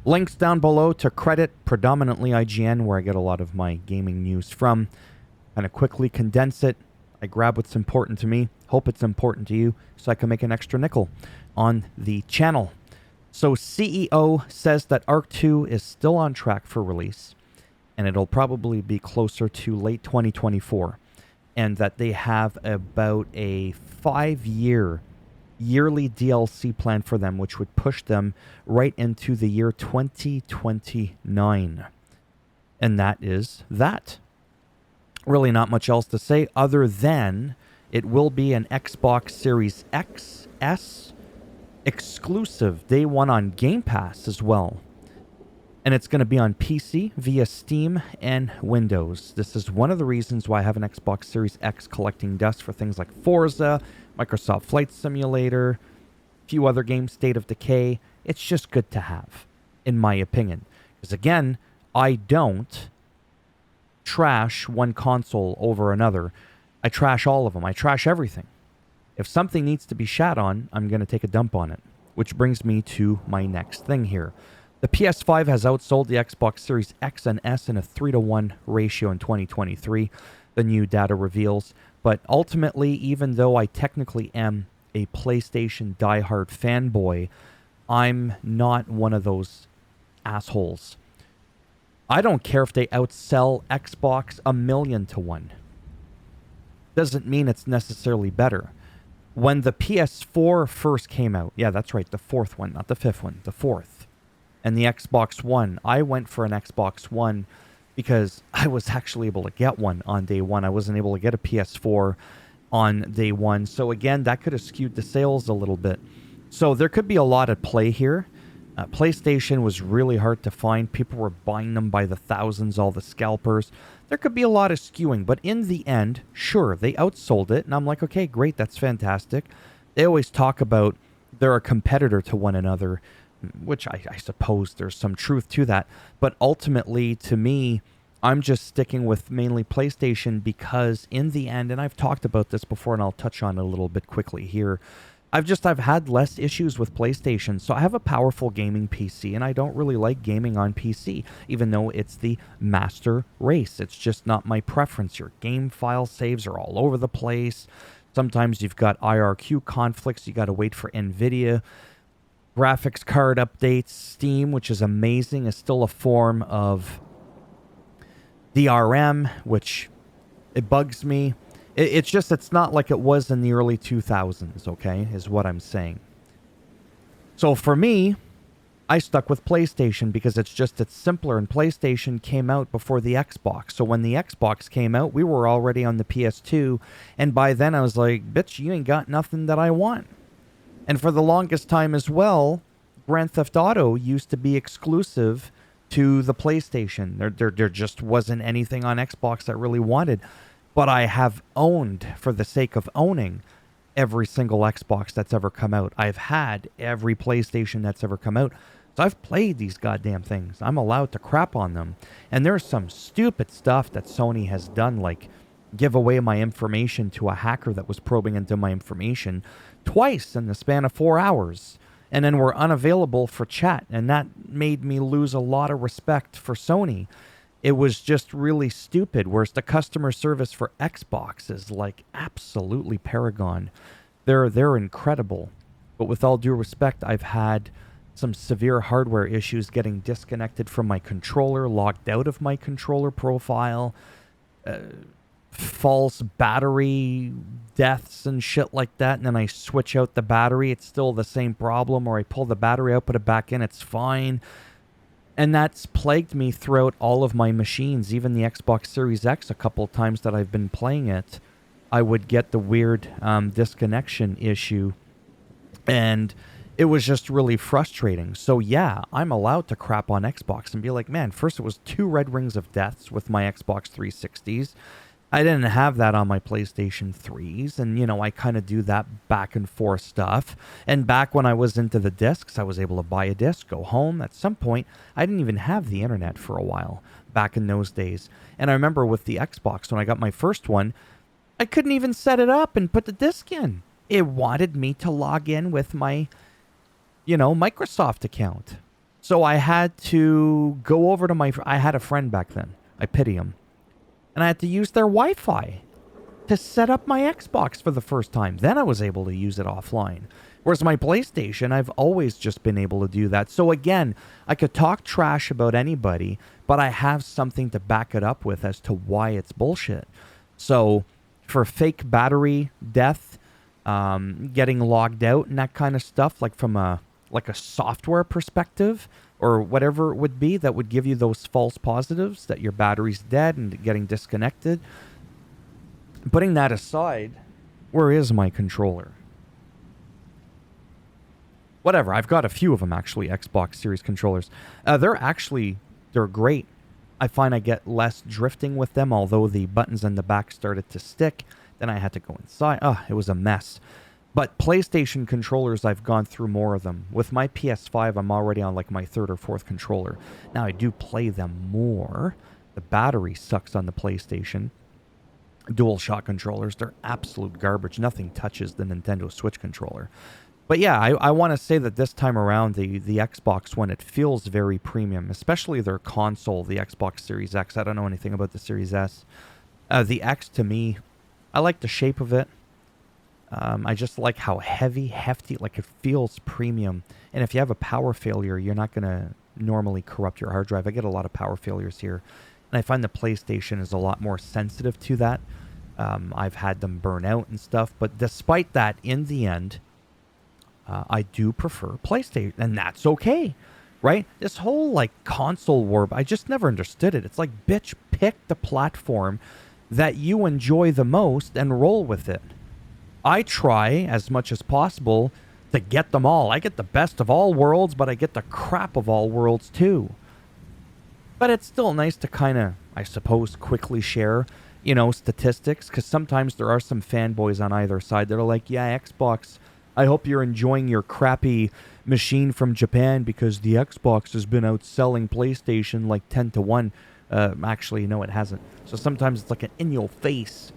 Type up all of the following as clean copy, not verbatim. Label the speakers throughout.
Speaker 1: Links down below to Credit, predominantly IGN, where I get a lot of my gaming news from. Kind of quickly condense it. I grab what's important to me, hope it's important to you, so I can make an extra nickel on the channel. So CEO says that Arc 2 is still on track for release, and it'll probably be closer to late 2024, and that they have about a 5-year yearly DLC plan for them, which would push them right into the year 2029. And that is that. Really not much else to say other than it will be an Xbox Series X, S exclusive day one on Game Pass as well. And it's going to be on PC via Steam and Windows. This is one of the reasons why I have an Xbox Series X collecting dust for things like Forza, Microsoft Flight Simulator, a few other games, State of Decay. It's just good to have, in my opinion. Because again, I don't trash one console over another. I trash all of them. I trash everything. If something needs to be shat on, I'm going to take a dump on it. Which brings me to my next thing here. The PS5 has outsold the Xbox Series X and S in a 3-to-1 ratio in 2023, the new data reveals. But ultimately, even though I technically am a PlayStation diehard fanboy, I'm not one of those assholes. I don't care if they outsell Xbox 1,000,000 to 1. Doesn't mean it's necessarily better. When the PS4 first came out, yeah, that's right, the fourth one, not the fifth one, the fourth, and the Xbox One, I went for an Xbox One because I was actually able to get one on day one. I wasn't able to get a PS4 on day one. So again, that could have skewed the sales a little bit. So there could be a lot at play here. PlayStation was really hard to find. People were buying them by the thousands, all the scalpers. There could be a lot of skewing, but in the end, sure, they outsold it. And I'm like, okay, great, that's fantastic. They always talk about they're a competitor to one another, which I suppose there's some truth to that. But ultimately, to me, I'm just sticking with mainly PlayStation because in the end, and I've talked about this before and I'll touch on it a little bit quickly here, I've had less issues with PlayStation. So I have a powerful gaming PC and I don't really like gaming on PC, even though it's the master race. It's just not my preference. Your game file saves are all over the place. Sometimes you've got IRQ conflicts. You got to wait for NVIDIA. Graphics card updates. Steam, which is amazing, is still a form of DRM, which it bugs me. It's not like it was in the early 2000s, okay, is what I'm saying. So for me, I stuck with PlayStation because it's simpler, and PlayStation came out before the Xbox. So when the Xbox came out, we were already on the PS2, and by then I was like, bitch, you ain't got nothing that I want. And for the longest time as well, Grand Theft Auto used to be exclusive to the PlayStation. There just wasn't anything on Xbox that really wanted. But I have owned, for the sake of owning, every single Xbox that's ever come out. I've had every PlayStation that's ever come out. So I've played these goddamn things. I'm allowed to crap on them. And there's some stupid stuff that Sony has done, like give away my information to a hacker that was probing into my information twice in the span of 4 hours. And then were unavailable for chat. And that made me lose a lot of respect for Sony. It was just really stupid, whereas the customer service for Xbox is like absolutely paragon. They're incredible. But with all due respect, I've had some severe hardware issues getting disconnected from my controller, logged out of my controller profile, false battery deaths and shit like that, and then I switch out the battery, it's still the same problem, or I pull the battery out, put it back in, it's fine. And that's plagued me throughout all of my machines, even the Xbox Series X. A couple of times that I've been playing it, I would get the weird disconnection issue. And it was just really frustrating. So yeah, I'm allowed to crap on Xbox and be like, man, first it was 2 red rings of deaths with my Xbox 360s. I didn't have that on my PlayStation 3s, and, you know, I kind of do that back and forth stuff. And back when I was into the discs, I was able to buy a disc, go home. At some point, I didn't even have the internet for a while back in those days. And I remember with the Xbox, when I got my first one, I couldn't even set it up and put the disc in. It wanted me to log in with my, you know, Microsoft account. So I had to go over to I had a friend back then. I pity him. And I had to use their Wi-Fi to set up my Xbox for the first time. Then I was able to use it offline. Whereas my PlayStation, I've always just been able to do that. So again, I could talk trash about anybody, but I have something to back it up with as to why it's bullshit. So for fake battery death, getting logged out and that kind of stuff, like from a software perspective or whatever it would be that would give you those false positives that your battery's dead and getting disconnected. Putting that aside, where is my controller? Whatever, I've got a few of them actually, Xbox Series controllers. They're great. I find I get less drifting with them, although the buttons on the back started to stick. Then I had to go inside. It was a mess. But PlayStation controllers, I've gone through more of them. With my PS5, I'm already on like my third or fourth controller. Now I do play them more. The battery sucks on the PlayStation. DualShock controllers, they're absolute garbage. Nothing touches the Nintendo Switch controller. But yeah, I want to say that this time around, the Xbox One, it feels very premium, especially their console, the Xbox Series X. I don't know anything about the Series S. The X, to me, I like the shape of it. I just like how hefty, like it feels premium. And if you have a power failure, you're not going to normally corrupt your hard drive. I get a lot of power failures here. And I find the PlayStation is a lot more sensitive to that. I've had them burn out and stuff. But despite that, in the end, I do prefer PlayStation. And that's okay, right? This whole like console war, I just never understood it. It's like, bitch, pick the platform that you enjoy the most and roll with it. I try as much as possible to get them all. I get the best of all worlds, but I get the crap of all worlds too. But it's still nice to kind of, I suppose, quickly share, statistics, because sometimes there are some fanboys on either side that are like, yeah, Xbox, I hope you're enjoying your crappy machine from Japan because the Xbox has been outselling PlayStation like 10 to 1. Actually, no, it hasn't. So sometimes it's like an in-your-face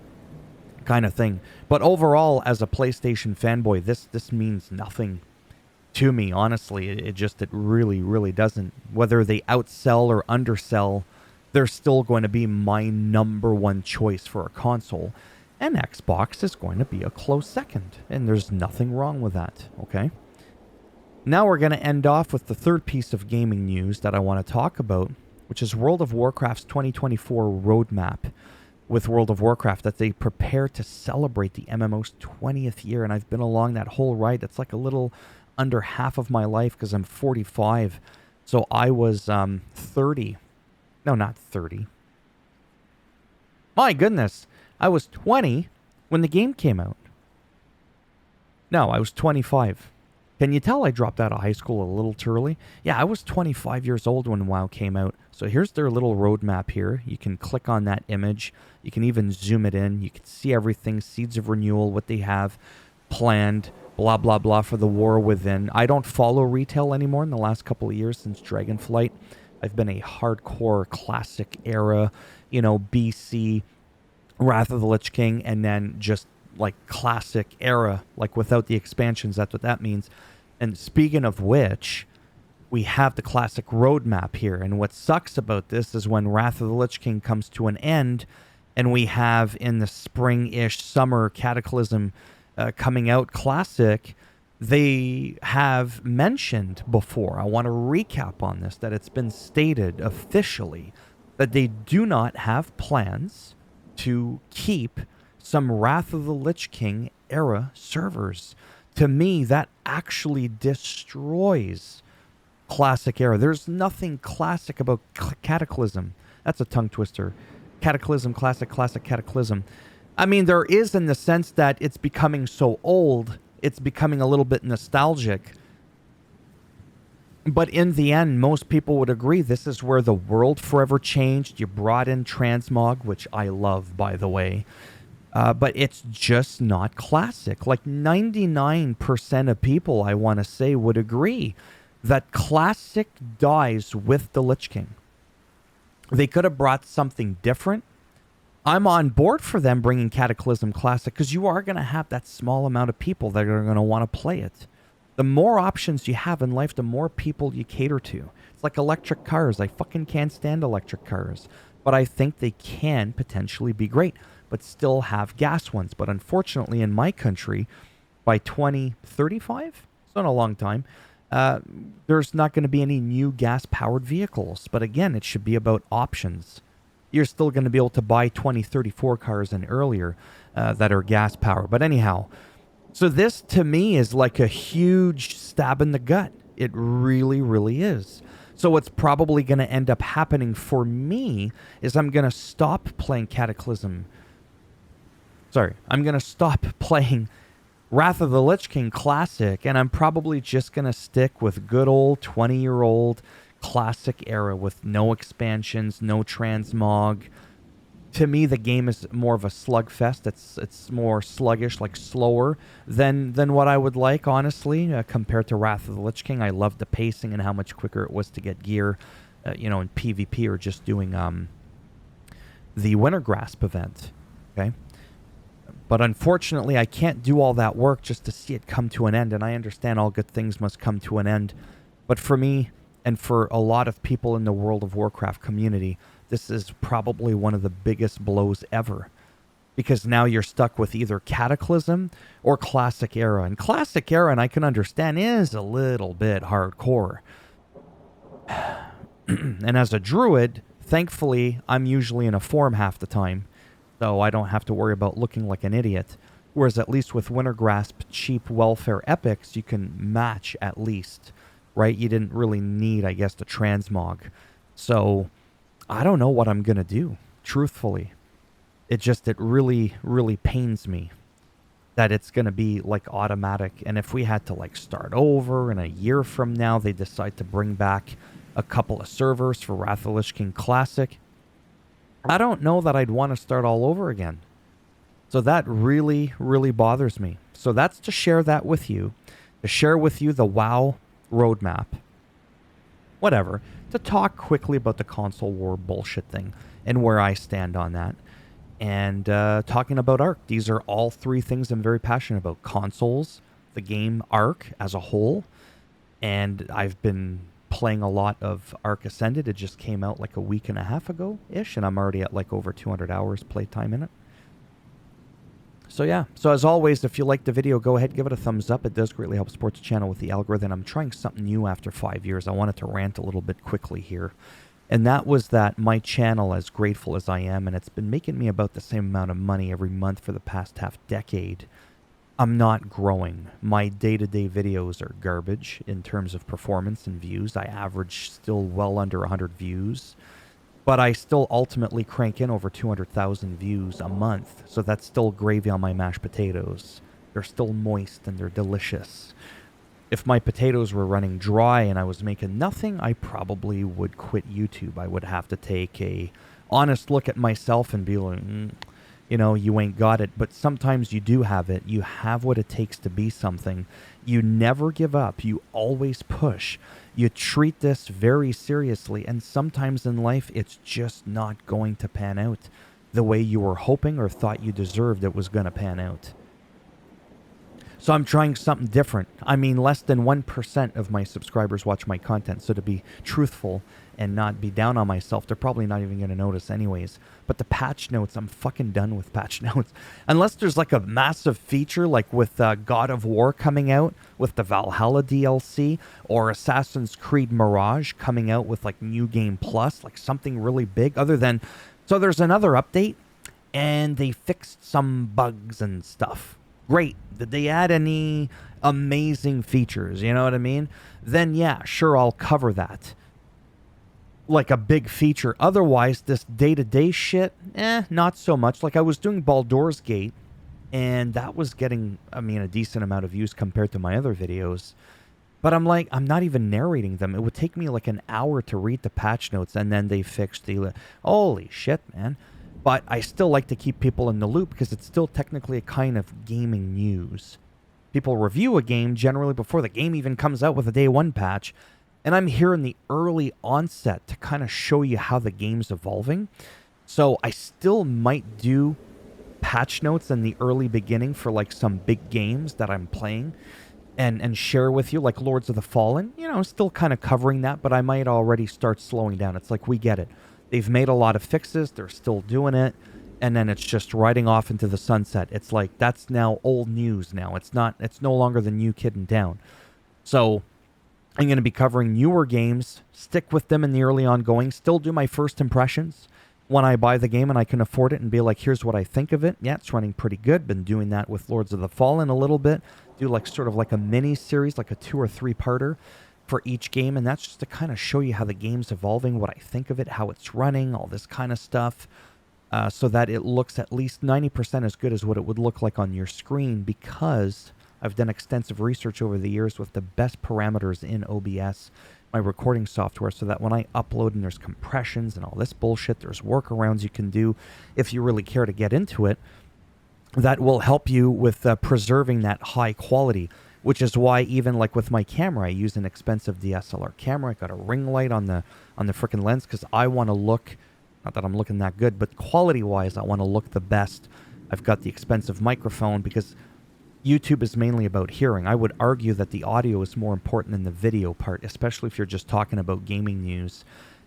Speaker 1: kind of thing. But overall, as a PlayStation fanboy, this means nothing to me, honestly. It really, really doesn't. Whether they outsell or undersell, they're still going to be my number one choice for a console. And Xbox is going to be a close second. And there's nothing wrong with that, okay? Now we're going to end off with the third piece of gaming news that I want to talk about, which is World of Warcraft's 2024 roadmap with World of Warcraft, that they prepare to celebrate the MMO's 20th year. And I've been along that whole ride. That's like a little under half of my life because I'm 45. So I was 30. No, not 30. My goodness. I was 20 when the game came out. No, I was 25. Can you tell I dropped out of high school a little too early? Yeah, I was 25 years old when WoW came out. So here's their little roadmap here. You can click on that image. You can even zoom it in. You can see everything, Seeds of Renewal, what they have planned, blah, blah, blah, for the War Within. I don't follow retail anymore in the last couple of years since Dragonflight. I've been a hardcore classic era, BC, Wrath of the Lich King, and then just like classic era, like without the expansions. That's what that means. And speaking of which, we have the classic roadmap here. And what sucks about this is when Wrath of the Lich King comes to an end, and we have in the spring-ish summer Cataclysm coming out classic, they have mentioned before, I want to recap on this, that it's been stated officially that they do not have plans to keep some Wrath of the Lich King era servers. To me, that actually destroys classic era. There's nothing classic about Cataclysm. That's a tongue twister. Cataclysm, classic, Cataclysm. I mean, there is in the sense that it's becoming so old, it's becoming a little bit nostalgic. But in the end, most people would agree this is where the world forever changed. You brought in transmog, which I love, by the way. But it's just not classic. Like 99% of people, I want to say, would agree that classic dies with the Lich King. They could have brought something different. I'm on board for them bringing Cataclysm Classic because you are going to have that small amount of people that are going to want to play it. The more options you have in life, the more people you cater to. It's like electric cars. I fucking can't stand electric cars. But I think they can potentially be great, but still have gas ones. But unfortunately, in my country, by 2035, it's not a long time, there's not going to be any new gas-powered vehicles. But again, it should be about options. You're still going to be able to buy 2034 cars and earlier that are gas-powered. But anyhow, so this to me is like a huge stab in the gut. It really, really is. So what's probably going to end up happening for me is I'm going to stop playing Cataclysm. Sorry, I'm going to stop playing Wrath of the Lich King Classic, and I'm probably just going to stick with good old 20-year-old classic era with no expansions, no transmog. To me, the game is more of a slugfest. It's more sluggish, like slower than what I would like, honestly, compared to Wrath of the Lich King. I loved the pacing and how much quicker it was to get gear, in PvP or just doing the Winter Grasp event. Okay, but unfortunately, I can't do all that work just to see it come to an end. And I understand all good things must come to an end, but for me and for a lot of people in the World of Warcraft community, this is probably one of the biggest blows ever, because now you're stuck with either Cataclysm or Classic Era. And Classic Era, and I can understand, is a little bit hardcore. And as a druid, thankfully, I'm usually in a form half the time, so I don't have to worry about looking like an idiot. Whereas at least with Winter Grasp cheap welfare epics, you can match at least, right? You didn't really need, I guess, the transmog. So I don't know what I'm going to do, truthfully. It really, really pains me that it's going to be like automatic. And if we had to like start over in a year from now, they decide to bring back a couple of servers for Wrath of the Lich King Classic, I don't know that I'd want to start all over again. So that really, really bothers me. So that's to share that with you, to share with you the WoW roadmap. Whatever. To talk quickly about the console war bullshit thing and where I stand on that. And talking about Ark. These are all three things I'm very passionate about. Consoles, the game Ark as a whole. And I've been playing a lot of Ark Ascended. It just came out like a week and a half ago-ish. And I'm already at like over 200 hours playtime in it. So yeah, so as always, if you liked the video, go ahead, give it a thumbs up. It does greatly help support the channel with the algorithm. I'm trying something new after 5 years. I wanted to rant a little bit quickly here. And that was that my channel, as grateful as I am, and it's been making me about the same amount of money every month for the past half decade, I'm not growing. My day-to-day videos are garbage in terms of performance and views. I average still well under 100 views. But I still ultimately crank in over 200,000 views a month. So that's still gravy on my mashed potatoes. They're still moist and they're delicious. If my potatoes were running dry and I was making nothing, I probably would quit YouTube. I would have to take a honest look at myself and be like, you ain't got it. But sometimes you do have it. You have what it takes to be something. You never give up. You always push. You treat this very seriously, and sometimes in life, it's just not going to pan out the way you were hoping or thought you deserved it was going to pan out. So I'm trying something different. I mean, less than 1% of my subscribers watch my content, so to be truthful and not be down on myself, they're probably not even going to notice anyways. But the patch notes, I'm fucking done with patch notes. Unless there's like a massive feature like with God of War coming out with the Valhalla DLC, or Assassin's Creed Mirage coming out with like New Game Plus, like something really big other than... So there's another update and they fixed some bugs and stuff. Great. Did they add any amazing features? You know what I mean? Then yeah, sure, I'll cover that. Like a big feature. Otherwise, this day-to-day shit, not so much. Like I was doing Baldur's Gate, and that was getting, a decent amount of views compared to my other videos. But I'm like, I'm not even narrating them. It would take me like an hour to read the patch notes, and then they fixed the... Holy shit, man. But I still like to keep people in the loop because it's still technically a kind of gaming news. People review a game generally before the game even comes out with a day one patch. And I'm here in the early onset to kind of show you how the game's evolving. So I still might do patch notes in the early beginning for like some big games that I'm playing. and share with you, like Lords of the Fallen, still kind of covering that, but I might already start slowing down. It's like, we get it. They've made a lot of fixes. They're still doing it. And then it's just riding off into the sunset. It's like, that's now old news now. It's no longer the new kid in town. So I'm going to be covering newer games, stick with them in the early ongoing, still do my first impressions when I buy the game and I can afford it and be like, here's what I think of it. Yeah, it's running pretty good. Been doing that with Lords of the Fallen a little bit. Do like sort of like a mini series, like a 2 or 3 parter for each game. And that's just to kind of show you how the game's evolving, what I think of it, how it's running, all this kind of stuff. So that it looks at least 90% as good as what it would look like on your screen, because I've done extensive research over the years with the best parameters in OBS, my recording software, so that when I upload and there's compressions and all this bullshit, there's workarounds you can do if you really care to get into it, that will help you with preserving that high quality, which is why even like with my camera, I use an expensive DSLR camera. I got a ring light on the freaking lens because I want to look, not that I'm looking that good, but quality-wise, I want to look the best. I've got the expensive microphone because YouTube is mainly about hearing. I would argue that the audio is more important than the video part, especially if you're just talking about gaming news.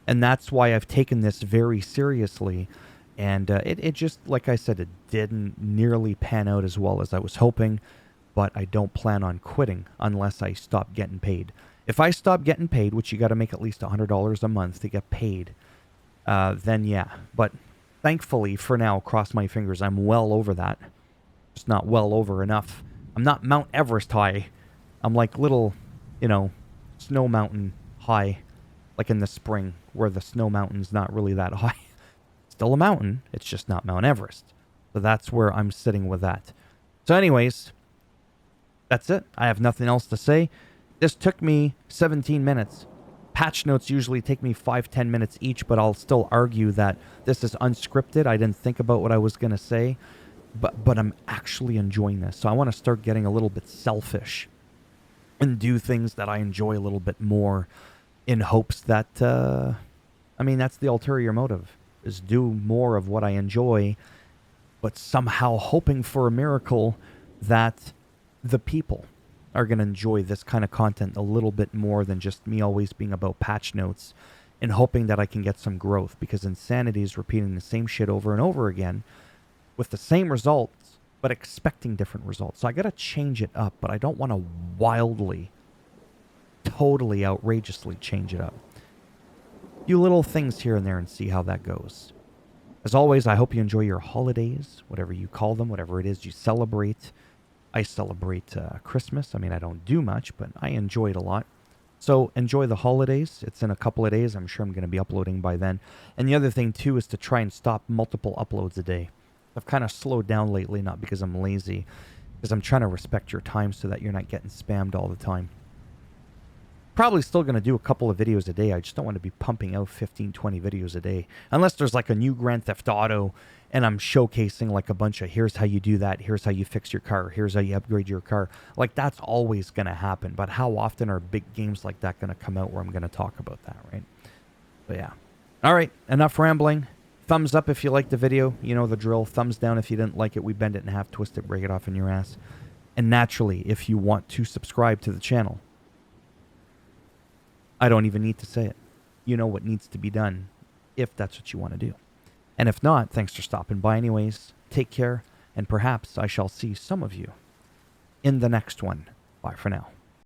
Speaker 1: And that's why I've taken this very seriously. And it just, like I said, it didn't nearly pan out as well as I was hoping. But I don't plan on quitting unless I stop getting paid. If I stop getting paid, which you got to make at least $100 a month to get paid, then yeah. But thankfully, for now, cross my fingers, I'm well over that. Just not well over enough. I'm not Mount Everest high. I'm like little, snow mountain high, like in the spring, where the snow mountain's not really that high. Still a mountain, it's just not Mount Everest. So that's where I'm sitting with that. So anyways, that's it. I have nothing else to say. This took me 17 minutes. Patch notes usually take me 5-10 minutes each, but I'll still argue that this is unscripted. I didn't think about what I was going to say. But I'm actually enjoying this. So I want to start getting a little bit selfish and do things that I enjoy a little bit more, in hopes that, that's the ulterior motive, is do more of what I enjoy, but somehow hoping for a miracle that the people are going to enjoy this kind of content a little bit more than just me always being about patch notes, and hoping that I can get some growth, because insanity is repeating the same shit over and over again with the same results, but expecting different results. So I got to change it up, but I don't want to wildly, totally outrageously change it up. A few little things here and there and see how that goes. As always, I hope you enjoy your holidays, whatever you call them, whatever it is you celebrate. I celebrate Christmas. I don't do much, but I enjoy it a lot. So enjoy the holidays. It's in a couple of days. I'm sure I'm going to be uploading by then. And the other thing, too, is to try and stop multiple uploads a day. I've kind of slowed down lately, not because I'm lazy, because I'm trying to respect your time so that you're not getting spammed all the time. Probably still going to do a couple of videos a day. I just don't want to be pumping out 15, 20 videos a day. Unless there's like a new Grand Theft Auto and I'm showcasing like a bunch of, here's how you do that, here's how you fix your car, here's how you upgrade your car. Like, that's always going to happen. But how often are big games like that going to come out where I'm going to talk about that, right? But yeah. All right, enough rambling. Thumbs up if you liked the video. You know the drill. Thumbs down if you didn't like it. We bend it in half, twist it, break it off in your ass. And naturally, if you want to subscribe to the channel, I don't even need to say it. You know what needs to be done if that's what you want to do. And if not, thanks for stopping by anyways. Take care, and perhaps I shall see some of you in the next one. Bye for now.